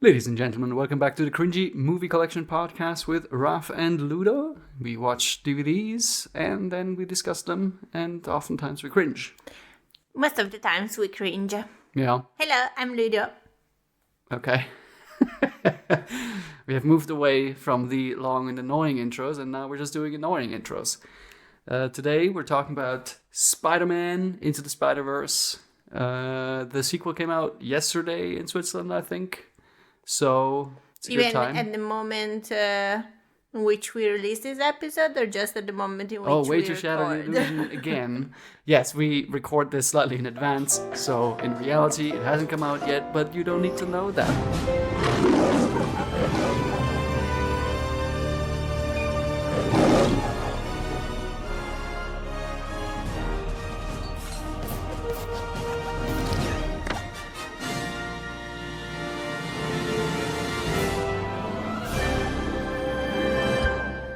Ladies and gentlemen, welcome back to the Cringy Movie Collection Podcast with Raph and Ludo. We watch DVDs and then we discuss them, and oftentimes we cringe. Most of the times we cringe. Yeah. Hello, I'm Ludo. Okay. We have moved away from the long and annoying intros, and now we're just doing annoying intros. Today we're talking about Spider-Man Into the Spider-Verse. The sequel came out yesterday in Switzerland, I think. So it's a good time. Even at the moment in which we release this episode, or just at the moment in which we record? Oh, way to shatter the illusion again. Yes, we record this slightly in advance, so in reality it hasn't come out yet, but you don't need to know that.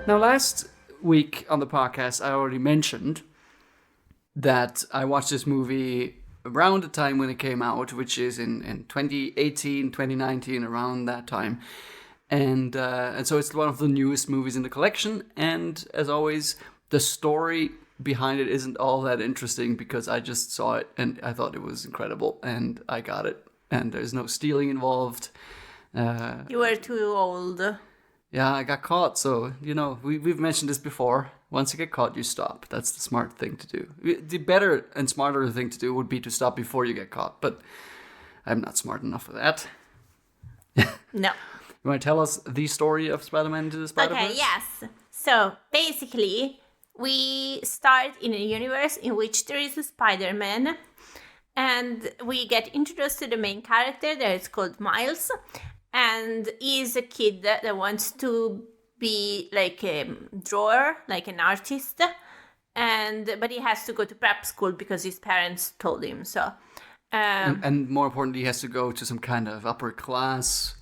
Now, last week on the podcast, I already mentioned that I watched this movie around the time when it came out, which is in 2018, 2019, around that time. And so it's one of the newest movies in the collection. And as always, the story behind it isn't all that interesting because I just saw it and I thought it was incredible and I got it. And there's no stealing involved. You were too old. Yeah, I got caught, so, we've mentioned this before. Once you get caught, you stop. That's the smart thing to do. The better and smarter thing to do would be to stop before you get caught, but I'm not smart enough for that. No. You want to tell us the story of Spider-Man Into the Spider-Verse? Okay, yes. So, basically, we start in a universe in which there is a Spider-Man, and we get introduced to the main character that is called Miles. And he's a kid that wants to be like a drawer, like an artist. But he has to go to prep school because his parents told him so. And more importantly, he has to go to some kind of upper class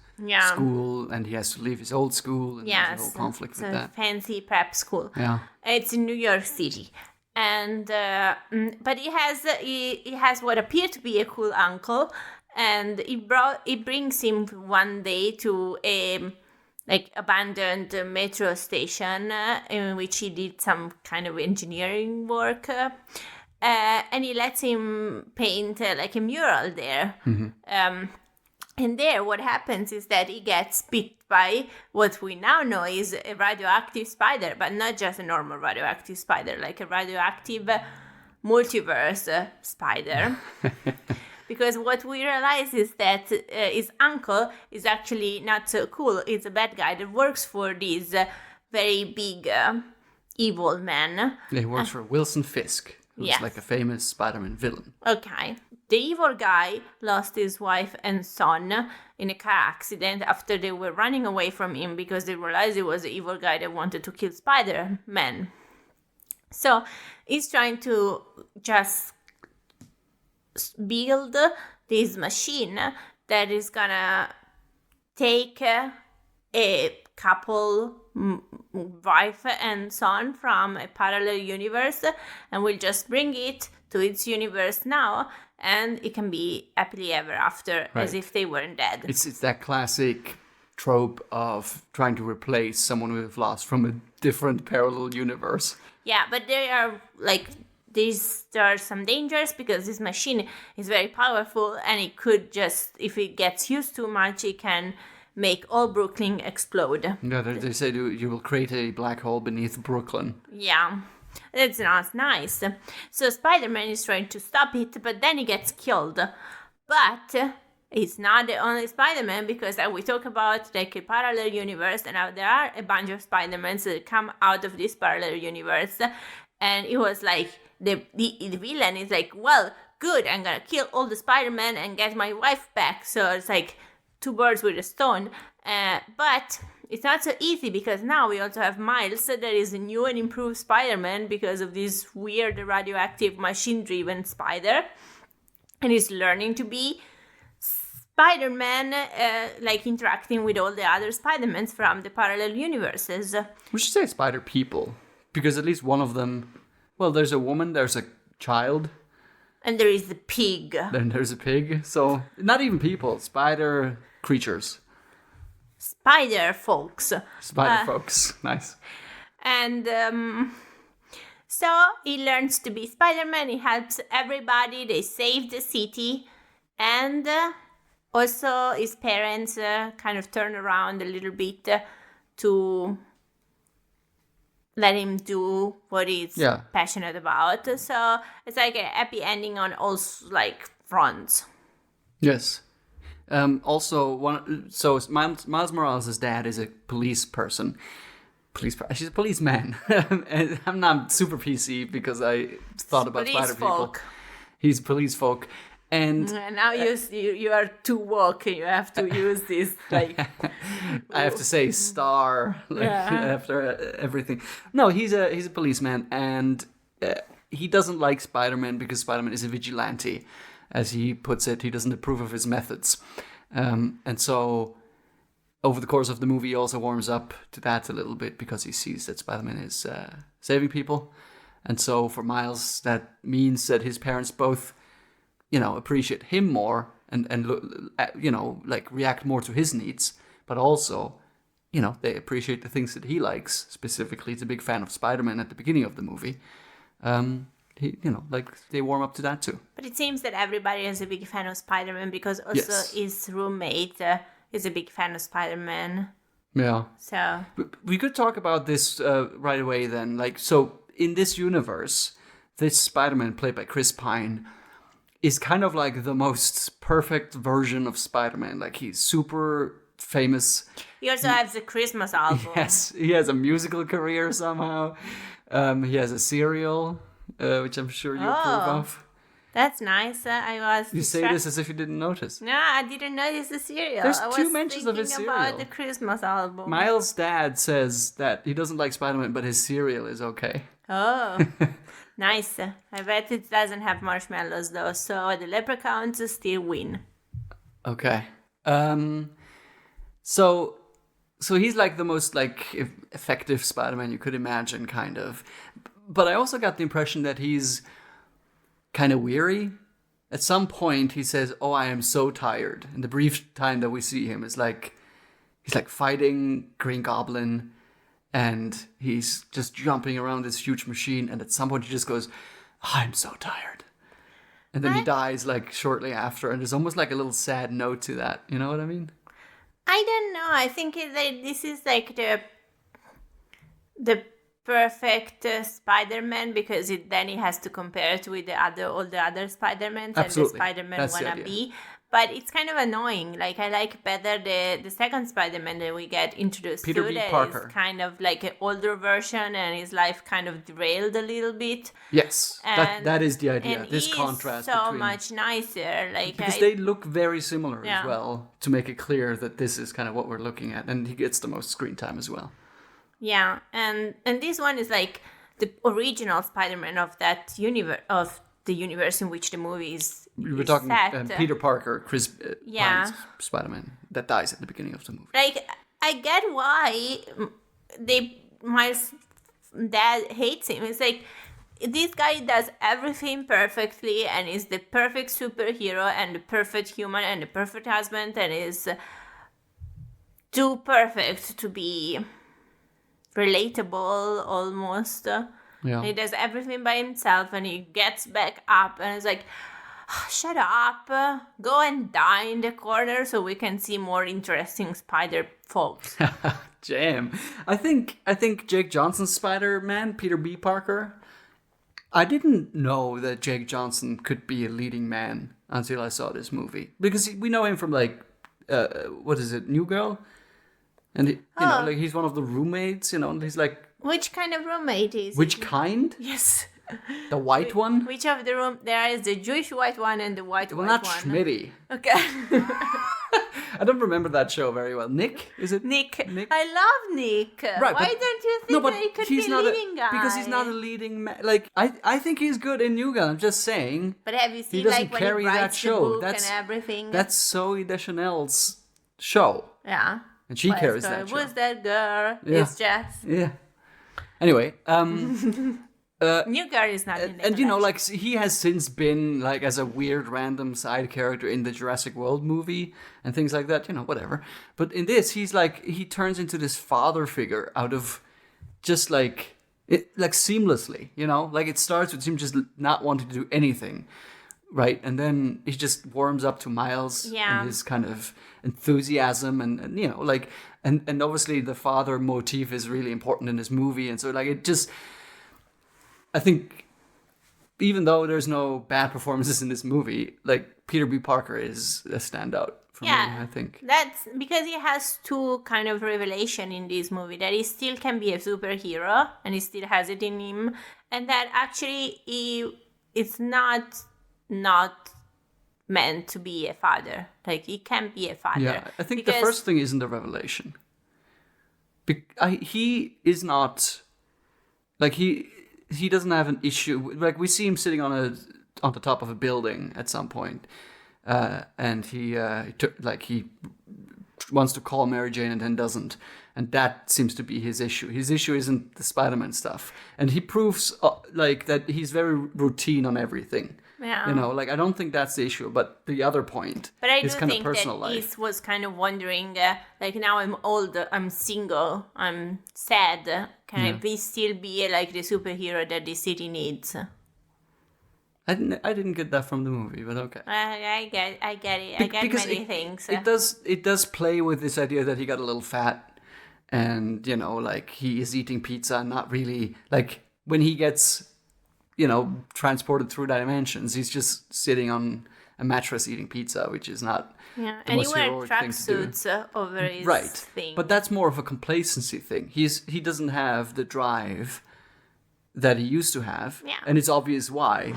school, and he has to leave his old school. And there's a whole conflict with that. Fancy prep school. Yeah, it's in New York City. And but he has what appeared to be a cool uncle. And it brings him one day to a abandoned metro station in which he did some kind of engineering work, and he lets him paint like a mural there. Mm-hmm. And there, what happens is that he gets bit by what we now know is a radioactive spider, but not just a normal radioactive spider, like a radioactive multiverse spider. Because what we realize is that his uncle is actually not so cool. He's a bad guy that works for this very big evil man. He works for Wilson Fisk, who's like a famous Spider-Man villain. Okay. The evil guy lost his wife and son in a car accident after they were running away from him because they realized he was the evil guy that wanted to kill Spider-Man. So he's trying to just build this machine that is gonna take a couple, wife and son from a parallel universe, and will just bring it to its universe now, and it can be happily ever after, as if they weren't dead. It's that classic trope of trying to replace someone we've lost from a different parallel universe. Yeah, but there are some dangers because this machine is very powerful, and it could just, if it gets used too much, it can make all Brooklyn explode. Yeah, they say you will create a black hole beneath Brooklyn. Yeah, that's not nice. So Spider-Man is trying to stop it, but then he gets killed. But it's not the only Spider-Man, because we talk about like a parallel universe, and now there are a bunch of Spider-Mans that come out of this parallel universe. And it was like, the villain is like, well, good, I'm gonna kill all the Spider-Man and get my wife back. So it's like two birds with a stone. But it's not so easy, because now we also have Miles, that is a new and improved Spider-Man because of this weird radioactive machine-driven spider. And he's learning to be Spider-Man, like interacting with all the other Spider-Mans from the parallel universes. We should say Spider-People, because at least one of them, well, there's a woman, there's a child. And there is the pig. Then there's a pig. So, not even people, spider creatures. spider folks. Spider folks. Nice. And so he learns to be Spider-Man. He helps everybody. They save the city. And also his parents kind of turn around a little bit to let him do what he's passionate about. So it's like a happy ending on all like fronts. Yes. Also, Miles Morales' dad is a police person. She's a policeman. And I'm not super PC because I thought about spider people. He's police folk. And now you are too woke. You have to use this like. I have to say star after everything. No, he's a policeman, and he doesn't like Spider-Man because Spider-Man is a vigilante, as he puts it. He doesn't approve of his methods, and so over the course of the movie, he also warms up to that a little bit because he sees that Spider-Man is saving people, and so for Miles, that means that his parents both, appreciate him more and like react more to his needs, but also, they appreciate the things that he likes. Specifically, he's a big fan of Spider-Man at the beginning of the movie. They warm up to that too. But it seems that everybody is a big fan of Spider-Man because also his roommate is a big fan of Spider-Man. Yeah. So we could talk about this right away then. So in this universe, this Spider-Man played by Chris Pine is kind of like the most perfect version of Spider-Man. Like, he's super famous. He also has a Christmas album. Yes, he has a musical career somehow. He has a serial, which I'm sure you approve of. That's nice. You say this as if you didn't notice. No, I didn't notice the serial. There's two mentions of his serial. About the Christmas album. Miles' dad says that he doesn't like Spider-Man, but his cereal is okay. Oh. Nice. I bet it doesn't have marshmallows though, so the leprechauns still win. Okay. So he's like the most effective Spider-Man you could imagine, kind of. But I also got the impression that he's kind of weary. At some point, he says, "Oh, I am so tired." In the brief time that we see him, he's like fighting Green Goblin. And he's just jumping around this huge machine. And at some point he just goes, "I'm so tired." And then he dies shortly after. And there's almost like a little sad note to that. You know what I mean? I don't know. I think this is like the perfect Spider-Man because then he has to compare it with all the other Spider-Mans and the Spider-Man wannabe. But it's kind of annoying. Like, I like better the second Spider-Man that we get introduced Peter to. B. That Parker. is kind of like an older version, and his life kind of derailed a little bit. Yes, that is the idea. And this contrast so between, much nicer. Because they look very similar as well, to make it clear that this is kind of what we're looking at, and he gets the most screen time as well. Yeah, and this one is like the original Spider-Man of that universe, of the universe in which the movie is. We were talking Peter Parker, Chris Pine's Spider-Man that dies at the beginning of the movie. Like, I get why Miles' dad hates him. It's like, this guy does everything perfectly and is the perfect superhero and the perfect human and the perfect husband and is too perfect to be relatable almost. Yeah. He does everything by himself and he gets back up and it's like, shut up, go and die in the corner so we can see more interesting spider folks. Jam. I think Jake Johnson's Spider-Man, Peter B. Parker, I didn't know that Jake Johnson could be a leading man until I saw this movie. Because we know him from what is it, New Girl? And he's one of the roommates, and he's like... Which kind of roommate is Which it? kind? Yes. The white one? Which of the room? There is the Jewish white one and the white one. Well, not Schmitty. Okay. I don't remember that show very well. Nick? Is it? Nick. I love Nick. Right, Why don't you think that he could be a leading guy? Because he's not a leading man. I think he's good in New Girl. I'm just saying. But have you seen he doesn't when carry he writes that show. the book and everything? That's Zooey Deschanel's show. Yeah. And she carries that show. Who's that girl? Yeah. It's Jess. Yeah. Anyway, New Girl is not in the And you know, collection. like he has since been like as a weird random side character in the Jurassic World movie and things like that, you know, whatever. But in this, he's like he turns into this father figure out of just like it, like seamlessly, you know, like it starts with him just not wanting to do anything, right? And then he just warms up to Miles and his kind of enthusiasm and you know, like and obviously the father motif is really important in this movie, and so like it just. I think even though there's no bad performances in this movie, like Peter B. Parker is a standout for me, I think. That's because he has two kind of revelation in this movie, that he still can be a superhero and he still has it in him, and that actually it's not meant to be a father. Like he can be a father. Yeah, I think the first thing isn't the revelation. He is not like he doesn't have an issue. Like we see him sitting on the top of a building at some point, and he wants to call Mary Jane and then doesn't, and that seems to be his issue. His issue isn't the Spider-Man stuff, and he proves like that he's very routine on everything. Yeah. You know, like I don't think that's the issue, but the other point is kind of personal life. But I do think that he was kind of wondering, like now I'm old, I'm single, I'm sad. Can I still be like the superhero that the city needs? I didn't get that from the movie, but okay. I get it. I get many things. It does play with this idea that he got a little fat, and you know, like he is eating pizza, and not really like when he gets. You know, transported through dimensions. He's just sitting on a mattress eating pizza, which is not the and most he wears heroic thing to do. tracksuits over his thing. But that's more of a complacency thing. He doesn't have the drive that he used to have, and it's obvious why.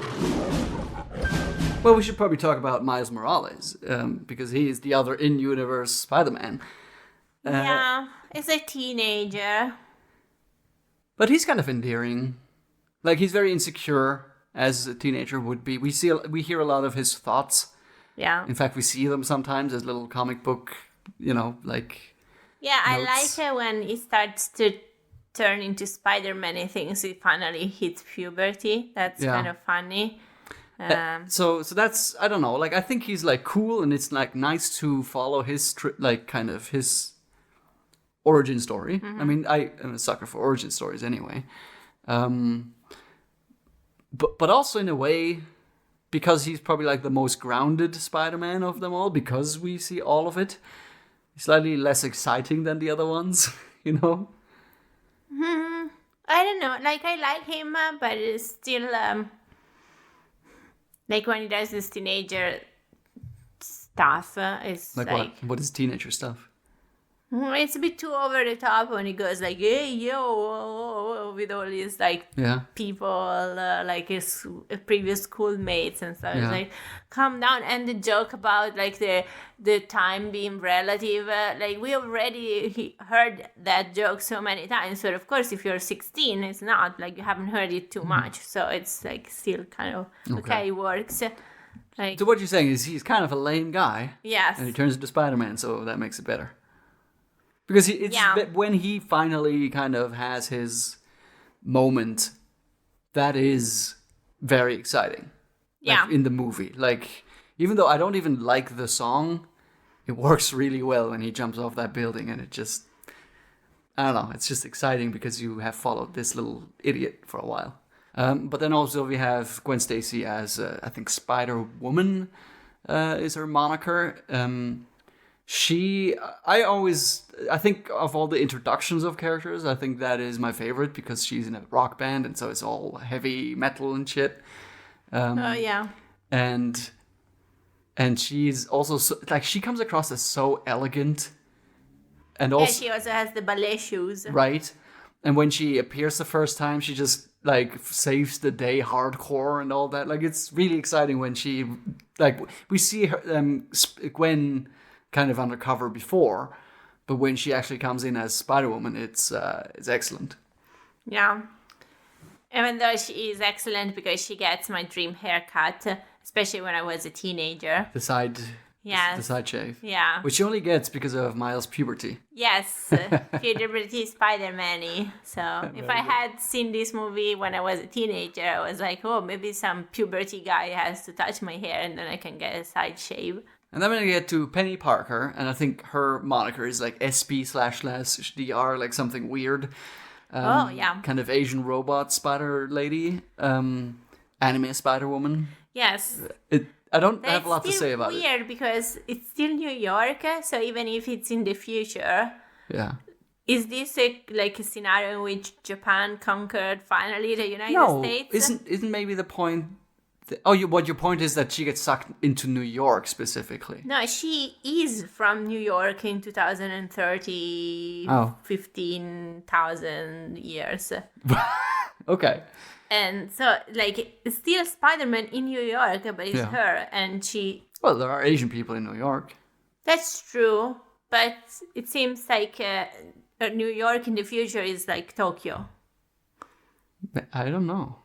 Well, we should probably talk about Miles Morales because he is the other in-universe Spider-Man. He's a teenager, but he's kind of endearing. Like, he's very insecure, as a teenager would be. We hear a lot of his thoughts. Yeah. In fact, we see them sometimes as little comic book, you know, like... Yeah, notes. I like it when he starts to turn into Spider-Man and things. He finally hits puberty. That's kind of funny. So that's, I don't know, like, I think he's, like, cool, and it's, like, nice to follow his, kind of his origin story. Mm-hmm. I mean, I am a sucker for origin stories anyway. But also in a way, because he's probably like the most grounded Spider-Man of them all, because we see all of it, he's slightly less exciting than the other ones, you know? I don't know. Like, I like him, but it's still, like when he does this teenager stuff, it's like what is teenager stuff? It's a bit too over the top when he goes like, hey, yo, with all these, like, people, like his previous schoolmates and stuff. It's like, calm down. And the joke about, like, the time being relative, like, we already heard that joke so many times. So, of course, if you're 16, it's not, like, you haven't heard it too much. So it's, like, still kind of, okay, it works. Like, so what you're saying is he's kind of a lame guy. Yes. And he turns into Spider-Man, so that makes it better. Because when he finally kind of has his moment, that is very exciting. Like, in the movie. Like, even though I don't even like the song, it works really well when he jumps off that building, and it just, I don't know, it's just exciting because you have followed this little idiot for a while. But then also we have Gwen Stacy as, I think, Spider-Woman is her moniker. I think of all the introductions of characters, I think that is my favorite because she's in a rock band and so it's all heavy metal and shit. And she's also she comes across as so elegant, and also she also has the ballet shoes, right? And when she appears the first time, she just like saves the day hardcore and all that. Like, it's really exciting when she, like, we see her Gwen kind of undercover before, but when she actually comes in as Spider-Woman, it's excellent. Yeah. Even though she is excellent because she gets my dream haircut, especially when I was a teenager. The side Yes. The side shave. Yeah. Which she only gets because of Miles' puberty. Yes, puberty Spider-Man-y. So if I had seen this movie when I was a teenager, I was like, oh, maybe some puberty guy has to touch my hair and then I can get a side shave. And then we get to Penny Parker, and I think her moniker is like SP//DR, like something weird. Kind of Asian robot spider lady. Anime Spider-Woman. Yes. I don't have a lot to say about it. It's weird because it's still New York, so even if it's in the future, is this like a scenario in which Japan conquered finally the United States? Isn't maybe the point? What your point is that she gets sucked into New York specifically? No, she is from New York in 2030, 15,000 years. Okay. And so, like, it's still Spider-Man in New York, but it's her, and she... Well, there are Asian people in New York. That's true, but it seems like New York in the future is like Tokyo. I don't know.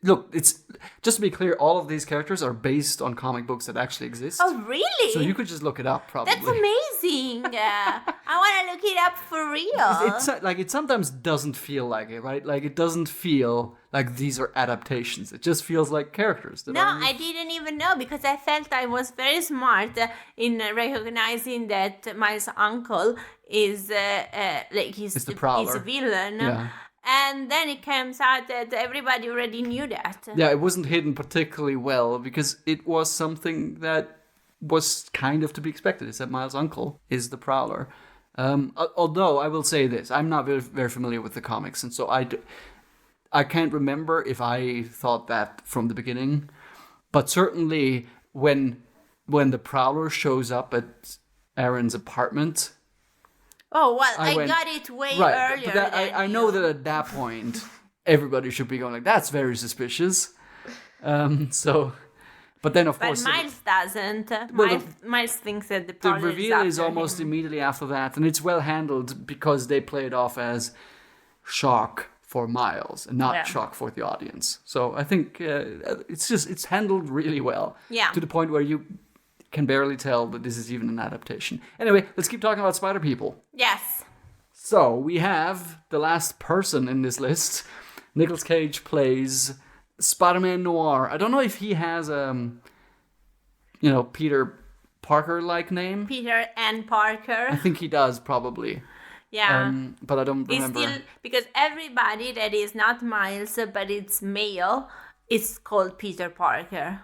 Look, it's just to be clear, all of these characters are based on comic books that actually exist. Oh, really? So you could just look it up, probably. That's amazing. I want to look it up for real. It's like it sometimes doesn't feel like it, right? Like it doesn't feel like these are adaptations. It just feels like characters. I didn't even know because I felt I was very smart in recognizing that my uncle is he's the Prowler. He's a villain. Yeah. And then it comes out that everybody already knew that. Yeah, it wasn't hidden particularly well because it was something that was kind of to be expected. Is that Miles' uncle is the Prowler. Although I will say this, I'm not very, very familiar with the comics, and so I can't remember if I thought that from the beginning. But certainly when the Prowler shows up at Aaron's apartment... Oh, well, I got it way earlier. But I know that at that point, everybody should be going like, that's very suspicious. But then, of course... But Miles doesn't. Miles thinks that the reveal is almost immediately after that, and it's well handled because they play it off as shock for Miles and not shock for the audience. So I think it's handled really well. Yeah. To the point where you can barely tell that this is even an adaptation. Anyway, let's keep talking about Spider People. Yes. So we have the last person in this list. Nicolas Cage plays Spider-Man Noir. I don't know if he has Peter Parker-like name. Peter and Parker. I think he does, probably. Yeah. But I don't remember. It's still, because everybody that is not Miles, but it's male, is called Peter Parker.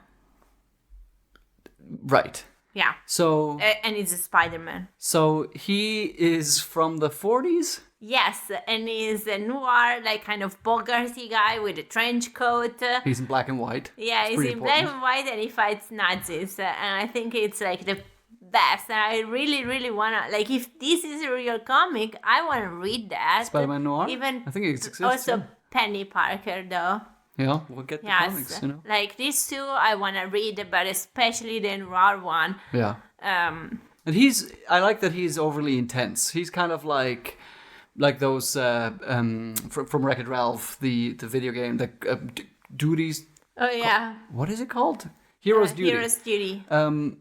Right. Yeah. So. And it's a Spider-Man. So he is from the 40s? Yes, and he's a noir, like kind of bogarty guy with a trench coat. He's in black and white. Yeah, he's in black and white, and he fights Nazis. And I think it's like the best. And I really, really want to, like, if this is a real comic, I want to read that. Spider-Man Noir? Even I think it exists. Also, Penny Parker, though. Yeah, we'll get the comics, Like, these two I want to read, but especially the noir one. Yeah. And I like that he's overly intense. He's kind of like those from Wreck-It Ralph, the video game, the duties. Oh yeah. What is it called? Hero's Duty. Hero's Duty.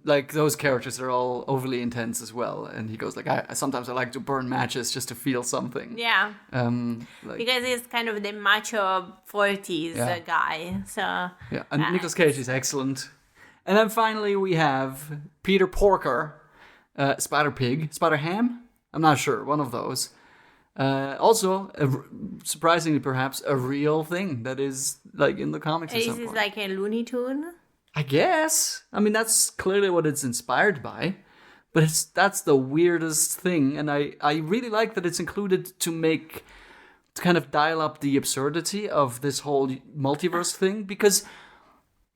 Like those characters are all overly intense as well, and he goes like, sometimes I like to burn matches just to feel something. Yeah. Because he's kind of the macho 40s guy. So. Yeah, and Nicolas Cage is excellent. And then finally we have Peter Porker, Spider-Pig, Spider-Ham. I'm not sure, one of those. Also, surprisingly perhaps, a real thing that is like in the comics at some point. Is this like a Looney Tune? I guess. I mean, that's clearly what it's inspired by. But that's the weirdest thing. And I really like that it's included to kind of dial up the absurdity of this whole multiverse thing. Because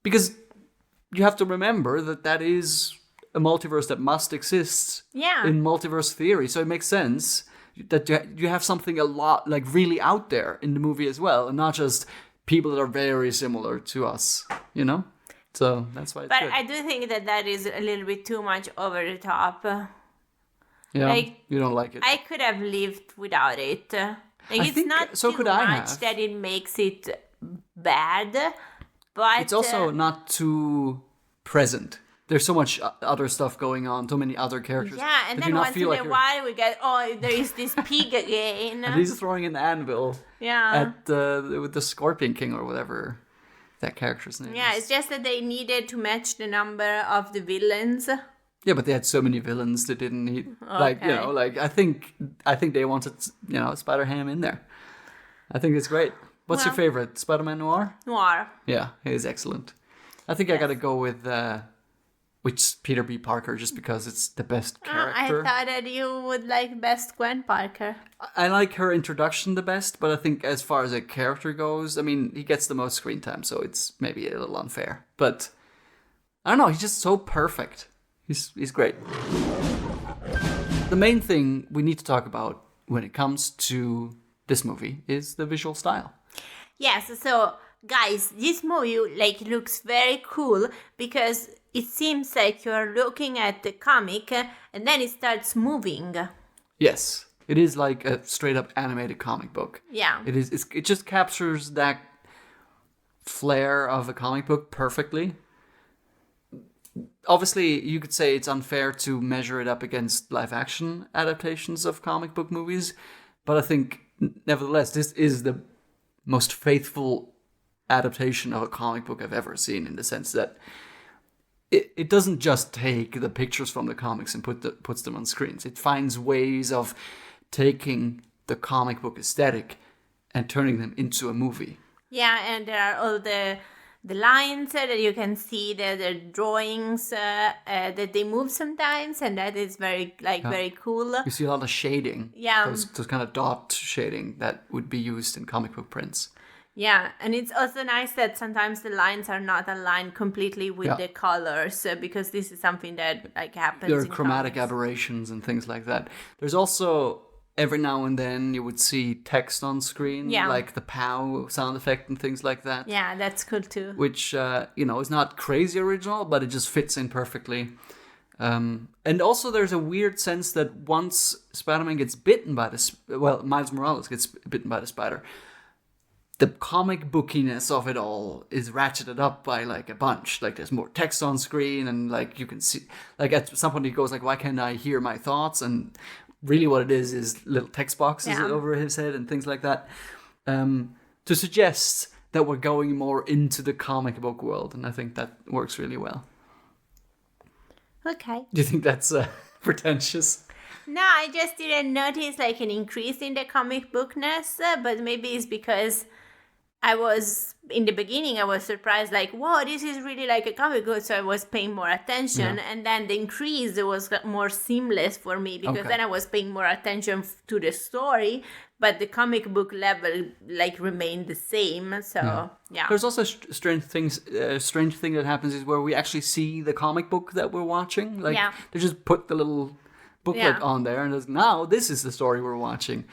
you have to remember that is a multiverse that must exist in multiverse theory. So it makes sense that you have something a lot, like, really out there in the movie as well. And not just people that are very similar to us, So that's why it's good. I do think that is a little bit too much over the top. Yeah, you don't like it. I could have lived without it. It's not too much that it makes it bad, but... It's also not too present. there's so much other stuff going on, so many other characters. Yeah, and then once in a while we get, there is this pig again. And he's throwing an anvil at with the Scorpion King or whatever that character's name is. It's just that they needed to match the number of the villains. Yeah, but they had so many villains they didn't need. Okay. I think they wanted, Spider-Ham in there. I think it's great. What's your favorite? Spider-Man Noir? Noir. Yeah, he is excellent. I think I gotta go with Peter B. Parker just because it's the best character. I thought that you would like best Gwen Parker. I like her introduction the best, but I think as far as a character goes, I mean, he gets the most screen time, so it's maybe a little unfair. But I don't know, he's just so perfect. He's great. The main thing we need to talk about when it comes to this movie is the visual style. Yes, so guys, this movie looks very cool because it seems like you're looking at the comic and then it starts moving. Yes, it is like a straight up animated comic book. Yeah. It is. It just captures that flair of a comic book perfectly. Obviously, you could say it's unfair to measure it up against live action adaptations of comic book movies, but I think nevertheless this is the most faithful adaptation of a comic book I've ever seen, in the sense that it doesn't just take the pictures from the comics and puts them on screens. It finds ways of taking the comic book aesthetic and turning them into a movie. Yeah, and there are all the lines that you can see, the drawings that they move sometimes, and that is very cool. You see a lot of shading. Yeah. Those kind of dot shading that would be used in comic book prints. Yeah, and it's also nice that sometimes the lines are not aligned completely with the colors, because this is something that happens. There are chromatic aberrations and things like that. There's also, every now and then, you would see text on screen, like the POW sound effect and things like that. Yeah, that's cool too. Which, is not crazy original, but it just fits in perfectly. And also there's a weird sense that once Spider-Man gets bitten by Miles Morales gets bitten by the spider, the comic bookiness of it all is ratcheted up by a bunch. There's more text on screen, and you can see, at some point he goes why can't I hear my thoughts? And really what it is little text boxes over his head and things like that, to suggest that we're going more into the comic book world, and I think that works really well. Okay. Do you think that's pretentious? No, I just didn't notice an increase in the comic bookness, but maybe it's because in the beginning I was surprised, whoa, this is really like a comic book, so I was paying more attention, and then the increase was more seamless for me, because then I was paying more attention to the story, but the comic book level remained the same. So yeah. There's also strange thing that happens is where we actually see the comic book that we're watching. They just put the little booklet on there, and now this is the story we're watching,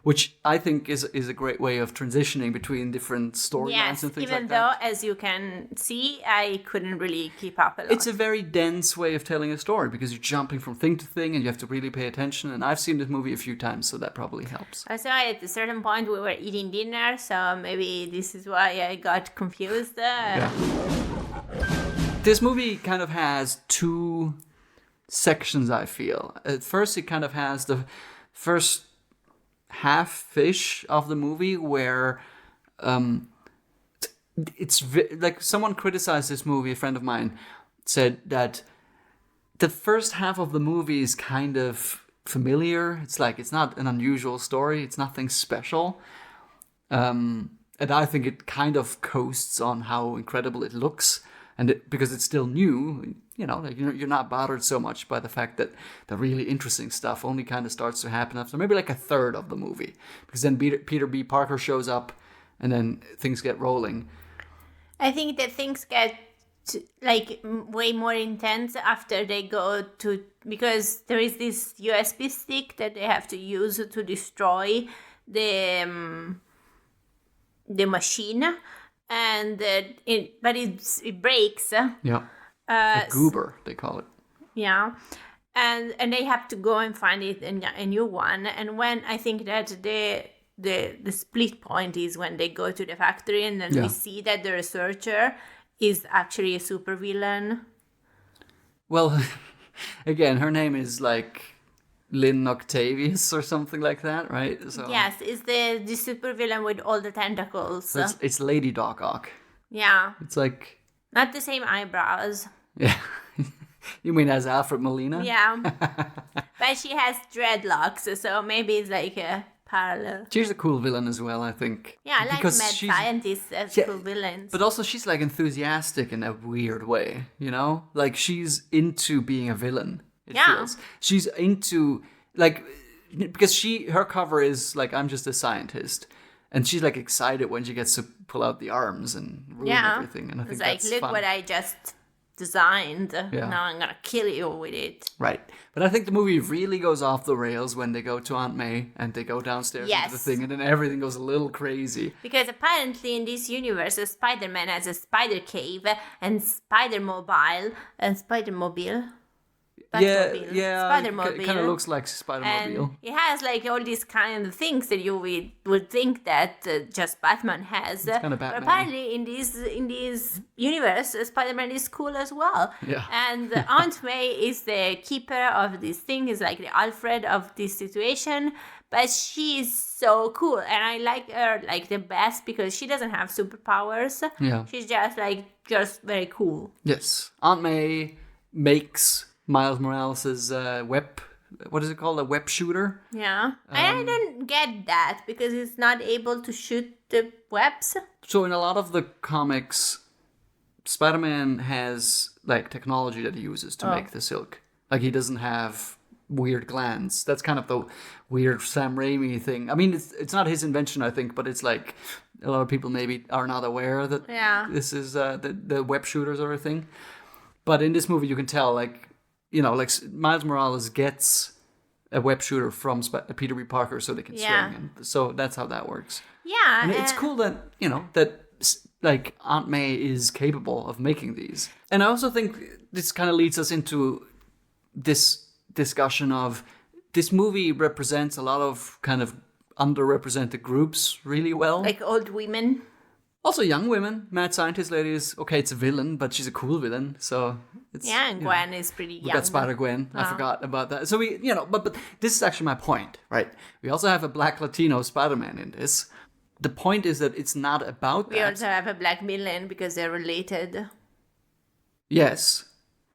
which I think is a great way of transitioning between different storylines and things like that. Even though, as you can see, I couldn't really keep up a lot. It's a very dense way of telling a story, because you're jumping from thing to thing and you have to really pay attention, and I've seen this movie a few times, so that probably helps. Also, at a certain point we were eating dinner, so maybe this is why I got confused. This movie kind of has two sections, I feel. At first, it kind of has the first half-ish of the movie where it's someone criticized this movie. A friend of mine said that the first half of the movie is kind of familiar. It's not an unusual story. It's nothing special. And I think it kind of coasts on how incredible it looks. And because it's still new, you're not bothered so much by the fact that the really interesting stuff only kind of starts to happen after maybe a third of the movie. Because then Peter B. Parker shows up, and then things get rolling. I think that things get way more intense after they go to, because there is this USB stick that they have to use to destroy the machine. And it breaks. Yeah, a goober they call it. Yeah, and they have to go and find it a new one. And when I think that the split point is when they go to the factory, and then we see that the researcher is actually a supervillain. Well, again, her name is like Lynn Octavius or something like that, right? So Yes, it's the supervillain with all the tentacles. so it's Lady Doc Ock. Yeah. It's like, Not the same eyebrows. yeah. You mean as Alfred Molina? Yeah. But she has dreadlocks, so maybe it's like a parallel. She's a cool villain as well, I think. Yeah, I like Because mad she's- scientists as Yeah, cool villains. But also she's like enthusiastic in a weird way, you know? Like she's into being a villain. It Yeah. feels. She's into like because her cover is like I'm just a scientist. And she's like excited when she gets to pull out the arms and ruin everything. And I think it's like, that's look fun. what I just designed. Yeah. Now I'm gonna kill you with it. Right. But I think the movie really goes off the rails when they go to Aunt May and they go downstairs into the Yes. thing and then everything goes a little crazy. Because apparently in this universe, Spider-Man has a spider cave and Spider-Mobile and Spider-Mobile. Batmobile. Spider-Mobile. Kind of looks like Spider-Mobile. And it has like all these kind of things that you would think that just Batman has. kinda But Batman-y. apparently in this universe, Spider-Man is cool as well. Yeah. And Aunt May is the keeper of this thing, is like the Alfred of this situation. But she is so cool, and I like her like the best because she doesn't have superpowers. Yeah. She's just very cool. Yes. Aunt May makes Miles Morales' what is it called? A web shooter? Yeah. I don't get that because he's not able to shoot the webs. So in a lot of the comics, Spider-Man has like technology that he uses to make the silk. Like he doesn't have weird glands. That's kind of the weird Sam Raimi thing. I mean, it's not his invention, I think, but it's like a lot of people maybe are not aware that this is the web shooters are a thing. But in this movie, you can tell, like, you know, like Miles Morales gets a web shooter from Peter B. Parker so they can swing. And so that's how that works. Yeah. And it's cool that, you know, that like Aunt May is capable of making these. And I also think this kind of leads us into this discussion of this movie represents a lot of kind of underrepresented groups really well. Like old women. Also young women. Mad scientist lady is, okay, it's a villain, but she's a cool villain. So it's... Yeah, and Gwen is pretty young. We got Spider-Gwen. I forgot about that. So we, you know, but this is actually my point, right? We also have a black Latino Spider-Man in this. The point is that it's not about We that. also have a black villain because they're related. Yes.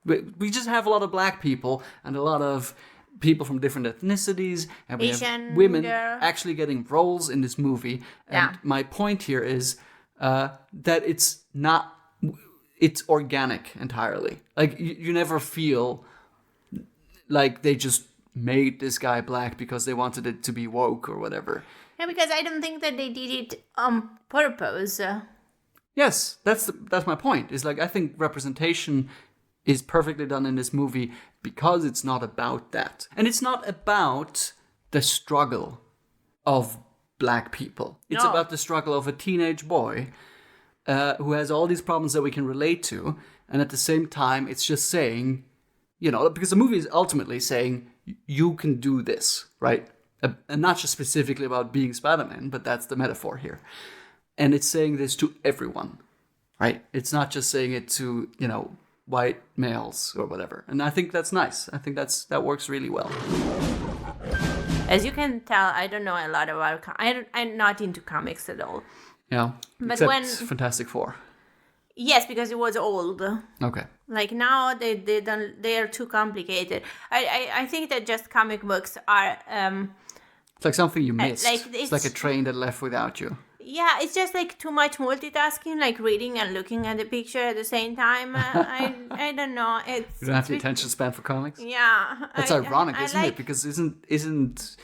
We just have a lot of black people and a lot of people from different ethnicities. And we Asian have women girl. actually getting roles in this movie. And my point here is that it's not... It's organic entirely. Like, you never feel like they just made this guy black because they wanted it to be woke or whatever. Yeah, because I don't think that they did it on purpose. Yes, that's my point. Is like I think representation is perfectly done in this movie because it's not about that. And it's not about the struggle of black people. It's about the struggle of a teenage boy who has all these problems that we can relate to. And at the same time, it's just saying, you know, because the movie is ultimately saying, you can do this, right? And not just specifically about being Spider-Man, but that's the metaphor here. And it's saying this to everyone, right? It's not just saying it to, you know, white males or whatever. And I think that's nice. I think that works really well. As you can tell, I don't know a lot about... I'm not into comics at all. Yeah. But Except when... Fantastic Four. Yes, because it was old. Okay. Like now they are too complicated. I think that just comic books are... It's like something you missed. like it's like a train that left without you. Yeah, it's just like too much multitasking, like reading and looking at the picture at the same time. I don't know. You don't have the attention span for comics? Yeah. That's ironic, isn't it? Because isn't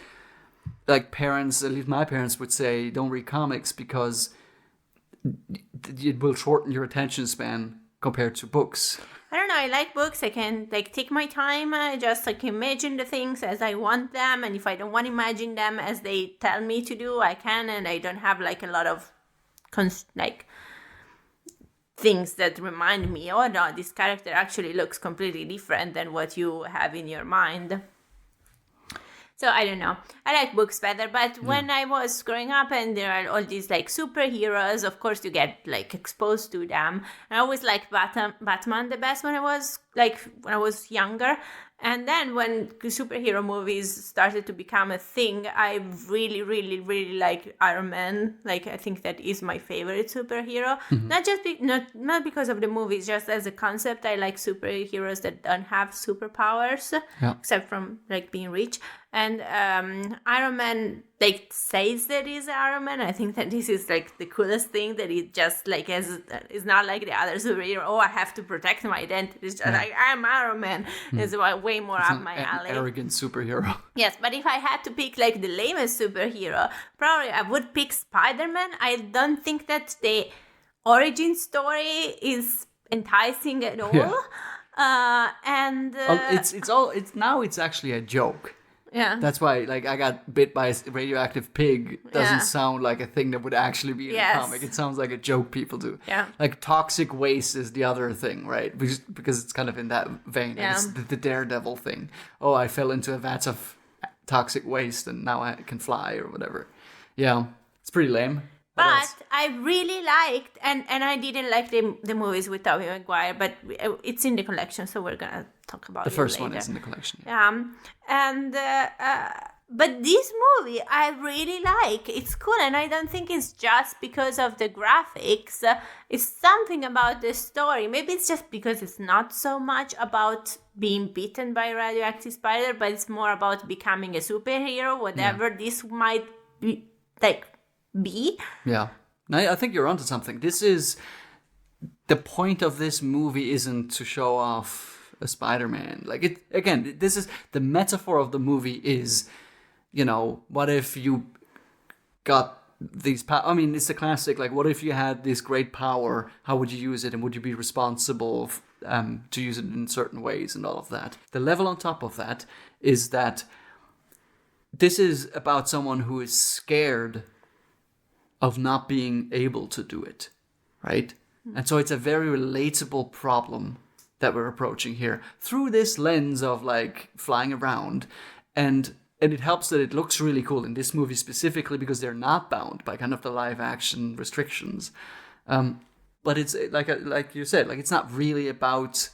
like parents, at least my parents would say, don't read comics because it will shorten your attention span compared to books. I don't know. I like books. I can like take my time. I just like imagine the things as I want them, and if I don't want to imagine them as they tell me to do, I can, and I don't have like a lot of things that remind me, oh no, this character actually looks completely different than what you have in your mind. So I don't know. I like books better, but when I was growing up and there are all these like superheroes, of course you get like exposed to them. And I always liked Batman the best when I was younger. And then when superhero movies started to become a thing, I really, really, really like Iron Man. Like, I think that is my favorite superhero. Not because of the movies, just as a concept. I like superheroes that don't have superpowers, except from like being rich. And Iron Man like says that he's Iron Man. I think that this is like the coolest thing, that he just like is not like the other superhero. Oh, I have to protect my identity. It's just like, I'm Iron Man. It's way more up my alley. Arrogant superhero. Yes, but if I had to pick like the lamest superhero, probably I would pick Spider-Man. I don't think that the origin story is enticing at all. It's actually a joke. Yeah. That's why, like, I got bit by a radioactive pig doesn't sound like a thing that would actually be in a comic. It sounds like a joke people do. Yeah. Like, toxic waste is the other thing, right? Because it's kind of in that vein. Yeah. It's the Daredevil thing. Oh, I fell into a vat of toxic waste and now I can fly or whatever. Yeah. It's pretty lame. But I really liked, and I didn't like the movies with Tobey Maguire, but it's in the collection, so we're going to talk about it later. The first one is in the collection. But this movie I really like. It's cool, and I don't think it's just because of the graphics. It's something about the story. Maybe it's just because it's not so much about being bitten by a radioactive spider, but it's more about becoming a superhero, whatever this might be, Yeah. I think you're onto something. This is... The point of this movie isn't to show off a Spider-Man. Like, this is... The metaphor of the movie is, what if you got these... it's the classic, like, what if you had this great power? How would you use it? And would you be responsible to use it in certain ways and all of that? The level on top of that is that this is about someone who is scared of not being able to do it, right? And so it's a very relatable problem that we're approaching here through this lens of like flying around. And it helps that it looks really cool in this movie specifically because they're not bound by kind of the live action restrictions. But it's like you said, like it's not really about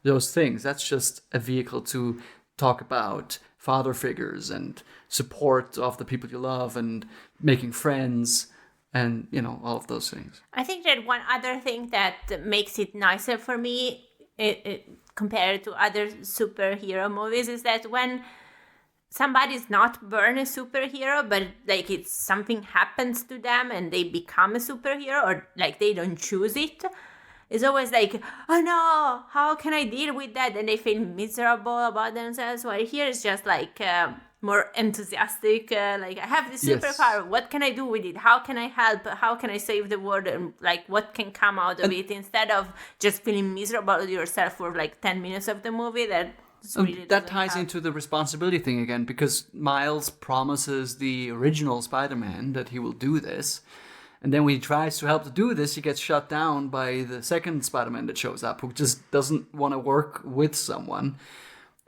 those things. That's just a vehicle to talk about father figures and support of the people you love and making friends. And, all of those things. I think that one other thing that makes it nicer for me compared to other superhero movies is that when somebody's not born a superhero, but like it's something happens to them and they become a superhero, or like they don't choose it, it's always like, oh no, how can I deal with that? And they feel miserable about themselves. While here it's just like... more enthusiastic, like I have this superpower. What can I do with it? How can I help? How can I save the world? And like what can come out of it instead of just feeling miserable with yourself for like 10 minutes of the movie? That ties into the responsibility thing again, because Miles promises the original Spider-Man that he will do this. And then when he tries to help to do this, he gets shut down by the second Spider-Man that shows up, who just doesn't want to work with someone.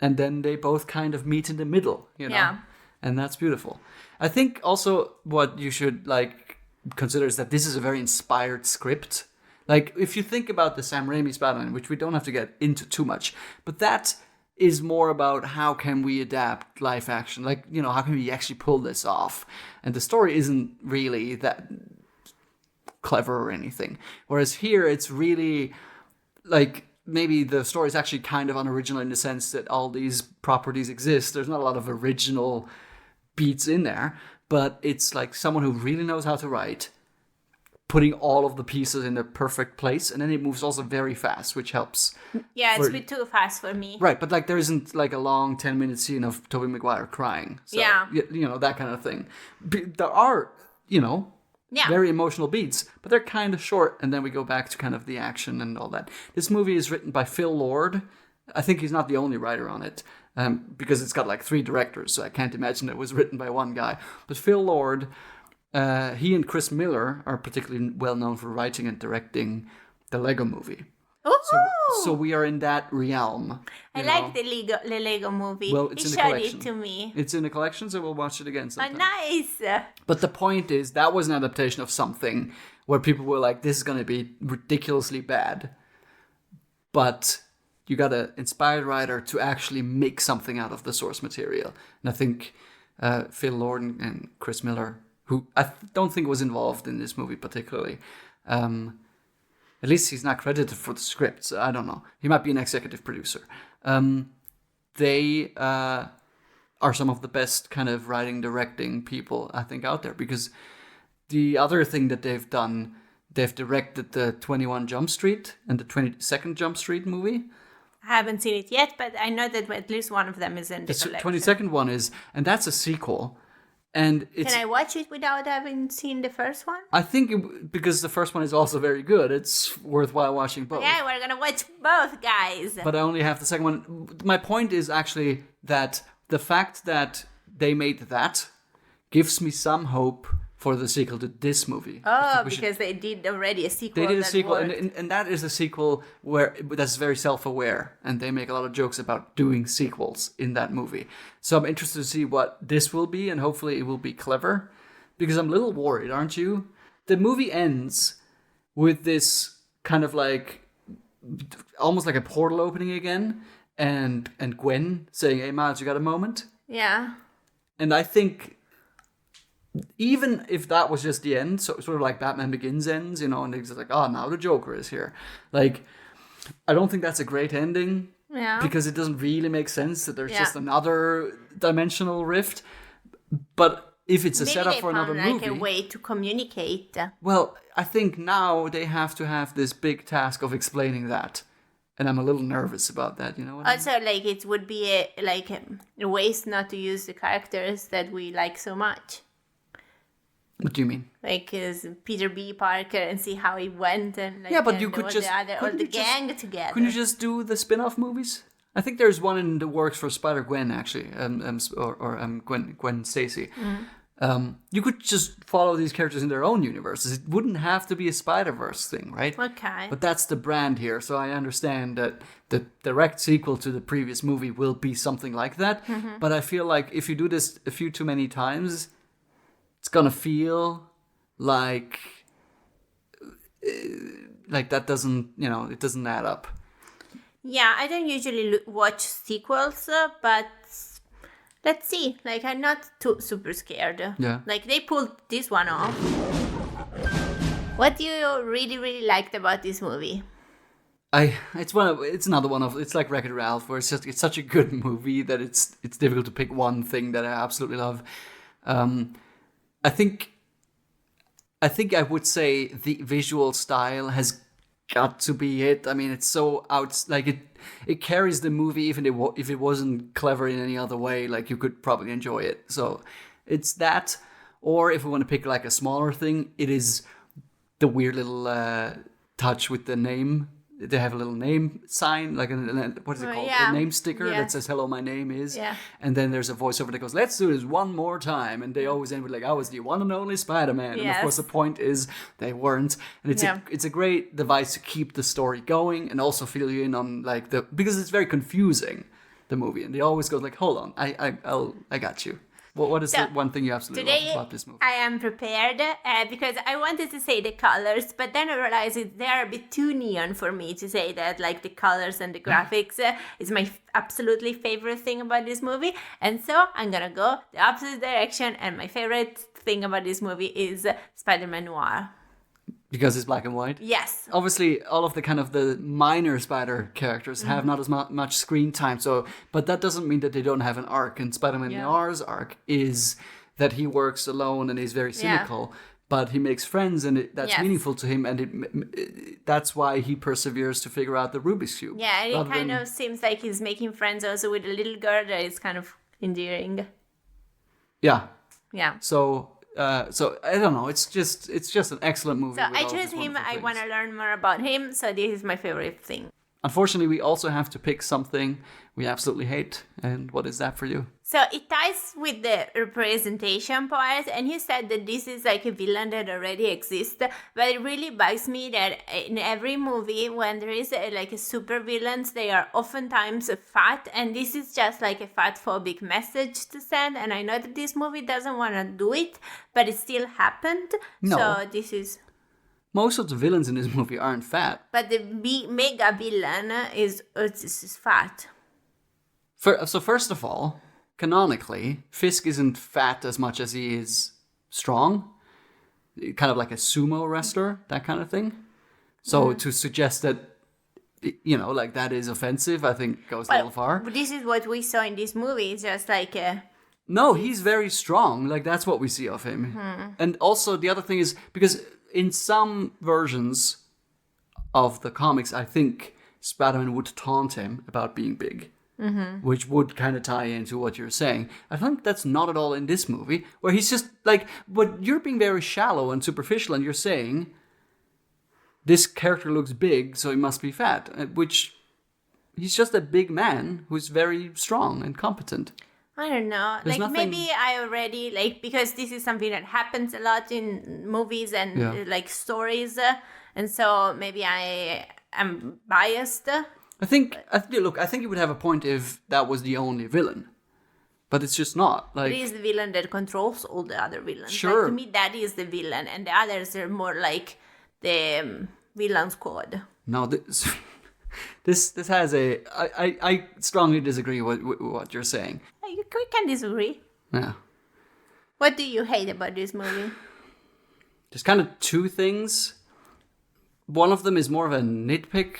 And then they both kind of meet in the middle, Yeah. And that's beautiful. I think also what you should consider is that this is a very inspired script. Like if you think about the Sam Raimi Spider-Man, which we don't have to get into too much, but that is more about how can we adapt live action? Like, how can we actually pull this off? And the story isn't really that clever or anything. Whereas here it's really like... Maybe the story is actually kind of unoriginal in the sense that all these properties exist. There's not a lot of original beats in there, but it's like someone who really knows how to write, putting all of the pieces in their perfect place, and then it moves also very fast, which helps. Yeah, it's a bit too fast for me. Right, but like there isn't like a long 10-minute scene of Tobey Maguire crying. So, that kind of thing. There are, very emotional beats, but they're kind of short, and then we go back to kind of the action and all that. This movie is written by Phil Lord. I think he's not the only writer on it, because it's got like 3 directors, so I can't imagine it was written by one guy. But Phil Lord, he and Chris Miller are particularly well known for writing and directing the Lego Movie. So we are in that realm. I like the Lego movie. Well, it's he in the showed collection. it to me. It's in the collection, so we'll watch it again Oh, sometime. nice. But the point is, that was an adaptation of something where people were like, this is going to be ridiculously bad. But you got an inspired writer to actually make something out of the source material. And I think Phil Lord and Chris Miller, who I don't think was involved in this movie particularly, at least he's not credited for the script, so I don't know. He might be an executive producer. They are some of the best kind of writing, directing people, I think, out there. Because the other thing that they've done, they've directed the 21 Jump Street and the 22nd Jump Street movie. I haven't seen it yet, but I know that at least one of them is in the collection. The 22nd one is, and that's a sequel. And it's, can I watch it without having seen the first one? I think because the first one is also very good, it's worthwhile watching both. Yeah, we're gonna watch both, guys. But I only have the second one. My point is actually that the fact that they made that gives me some hope for the sequel to this movie. Oh, because they did already a sequel. They did a sequel, and that is a sequel that's very self-aware, and they make a lot of jokes about doing sequels in that movie. So I'm interested to see what this will be, and hopefully it will be clever, because I'm a little worried, aren't you? The movie ends with this kind of like, almost like a portal opening again, and Gwen saying, "Hey, Miles, you got a moment?" Yeah. And I think, even if that was just the end, sort of like Batman Begins ends, and it's like, oh, now the Joker is here. Like, I don't think that's a great ending. Yeah. Because it doesn't really make sense that there's just another dimensional rift. But if it's a setup for another movie, like a way to communicate. Well, I think now they have to have this big task of explaining that. And I'm a little nervous about that, you know what I mean? Also, like, it would be a waste not to use the characters that we like so much. What do you mean? Like, Peter B. Parker, and see how he went, and like, but you could just all the gang together. Couldn't you just do the spin-off movies? I think there's one in the works for Spider-Gwen, actually, or Gwen Stacy. You could just follow these characters in their own universes. It wouldn't have to be a Spider-Verse thing, right? Okay. But that's the brand here, so I understand that the direct sequel to the previous movie will be something like that. Mm-hmm. But I feel like if you do this a few too many times, it's gonna feel like that doesn't, it doesn't add up. Yeah, I don't usually watch sequels, but let's see. Like, I'm not too super scared. Yeah. Like, they pulled this one off. What do you really, really liked about this movie? It's another one of, it's like Wreck-It Ralph, where it's such a good movie that it's difficult to pick one thing that I absolutely love. I think I would say the visual style has got to be it. I mean, it's so it carries the movie even if it wasn't clever in any other way. Like, you could probably enjoy it. So it's that, or if we want to pick like a smaller thing, it is the weird little touch with the name. They have a little name sign, like what is it called? Yeah. A name sticker that says "Hello, my name is." Yeah. And then there's a voiceover that goes, "Let's do this one more time." And they always end with like, "I was the one and only Spider-Man." Yes. And of course, the point is they weren't. And it's a great device to keep the story going and also fill you in on like because it's very confusing, the movie, and they always go like, "Hold on, I got you." What is the one thing you absolutely love about this movie? I am prepared because I wanted to say the colors, but then I realized they are a bit too neon for me to say that, like, the colors and the graphics is my absolutely favorite thing about this movie. And so I'm going to go the opposite direction, and my favorite thing about this movie is Spider-Man Noir. Because it's black and white? Yes. Obviously, all of the minor Spider characters have not as much screen time. But that doesn't mean that they don't have an arc. And Spider-Man Noir's arc is that he works alone and he's very cynical. But he makes friends, and that's meaningful to him. And that's why he perseveres to figure out the Rubik's Cube. Yeah, and it kind of seems like he's making friends also with a little girl that is kind of endearing. Yeah. Yeah. So I don't know. It's just an excellent movie. So I chose him. I want to learn more about him. So this is my favorite thing. unfortunately, we also have to pick something we absolutely hate. And what is that for you? So it ties with the representation part, and you said that this is like a villain that already exists, but it really bugs me that in every movie when there is a super villains, they are oftentimes fat, and this is just like a fat phobic message to send, and I know that this movie doesn't want to do it, but it still happened. No. So this is... Most of the villains in this movie aren't fat. But the mega villain is fat. So first of all, canonically, Fisk isn't fat as much as he is strong. Kind of like a sumo wrestler, that kind of thing. So to suggest that, like that is offensive, I think goes a little far. But this is what we saw in this movie. It's just like a... No, he's very strong. Like, that's what we see of him. And also, the other thing is, because in some versions of the comics, I think Spider-Man would taunt him about being big. Which would kind of tie into what you're saying. I think that's not at all in this movie, where he's just like, but you're being very shallow and superficial, and you're saying this character looks big, so he must be fat, which he's just a big man who's very strong and competent. I don't know. There's nothing... maybe I already, because this is something that happens a lot in movies and stories, and so maybe I am biased. I think you would have a point if that was the only villain, but it's just not. Like, it is the villain that controls all the other villains. Sure. To me, that is the villain, and the others are more like the villain squad. No, this has a. I strongly disagree with what you're saying. We can disagree. Yeah. What do you hate about this movie? There's kind of two things. One of them is more of a nitpick.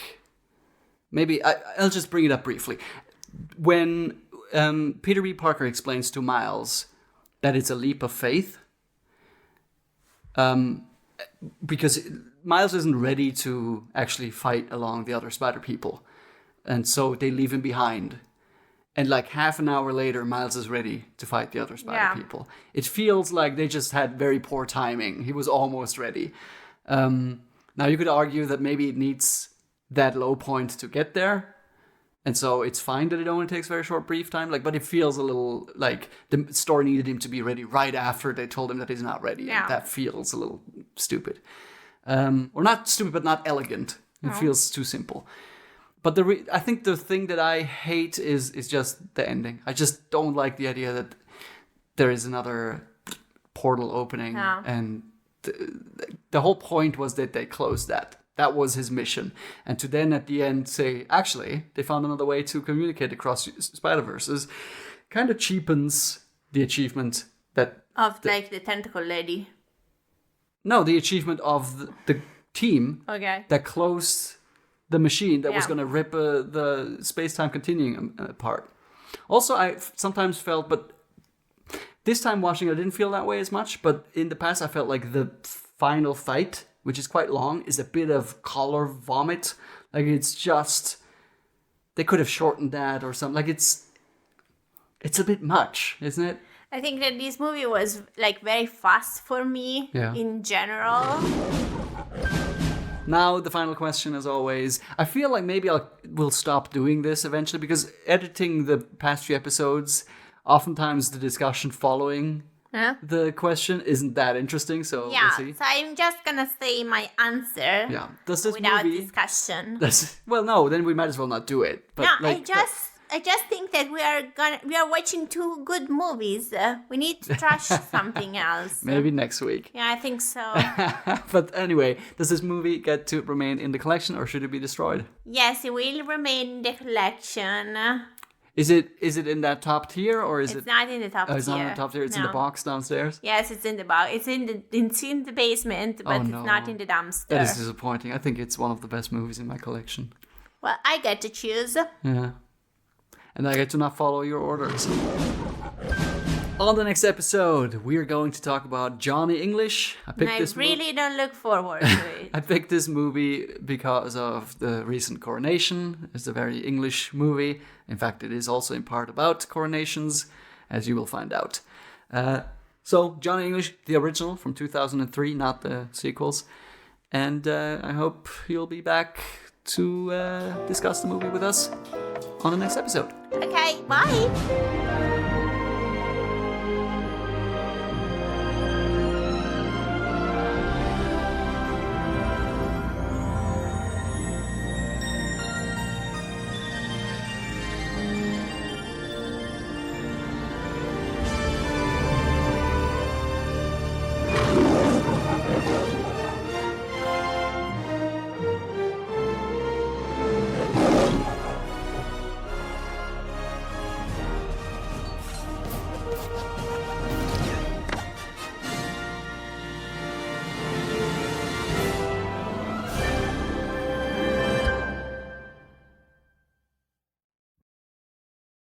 Maybe I'll just bring it up briefly. When Peter B. Parker explains to Miles that it's a leap of faith, because Miles isn't ready to actually fight along the other spider people, and so they leave him behind. And like half an hour later, Miles is ready to fight the other spider people. It feels like they just had very poor timing. He was almost ready. Now you could argue that maybe it needs that low point to get there, and so it's fine that it only takes a very short brief time, but it feels a little like the story needed him to be ready right after they told him that he's not ready. And that feels a little stupid, or not stupid, but not elegant. It feels too simple. But I think the thing that I hate is just the ending. I just don't like the idea that there is another portal opening, and the whole point was that they closed that. That was his mission. And to then at the end say, actually, they found another way to communicate across Spider-Verses kind of cheapens the achievement that... Of the tentacle lady. No, the achievement of the team that closed the machine that was going to rip the space-time continuum apart. Also, I sometimes felt, but this time watching, I didn't feel that way as much, but in the past, I felt like the final fight, which is quite long, is a bit of color vomit. Like, it's just... They could have shortened that or something. Like, it's a bit much, isn't it? I think that this movie was, very fast for me in general. Now, the final question, as always. I feel like maybe we'll stop doing this eventually, because editing the past few episodes, oftentimes the discussion following... the question isn't that interesting, so we'll see. So I'm just gonna say my answer. Yeah. Does this without movie, discussion. Well, no, then we might as well not do it. But no, I just think that we are watching two good movies. We need to trash something else. Maybe next week. Yeah, I think so. But anyway, does this movie get to remain in the collection, or should it be destroyed? Yes, it will remain in the collection. Is it in that top tier, or is it? It's not in the top tier. It's not in the top tier. It's in the box downstairs. Yes, it's in the box. It's in the basement, but it's not in the dumpster. That is disappointing. I think it's one of the best movies in my collection. Well, I get to choose. Yeah, and I get to not follow your orders. On the next episode, we are going to talk about Johnny English. I really don't look forward to it. I picked this movie because of the recent coronation. It's a very English movie. In fact, it is also in part about coronations, as you will find out. So, Johnny English, the original from 2003, not the sequels. And I hope you'll be back to discuss the movie with us on the next episode. Okay, bye.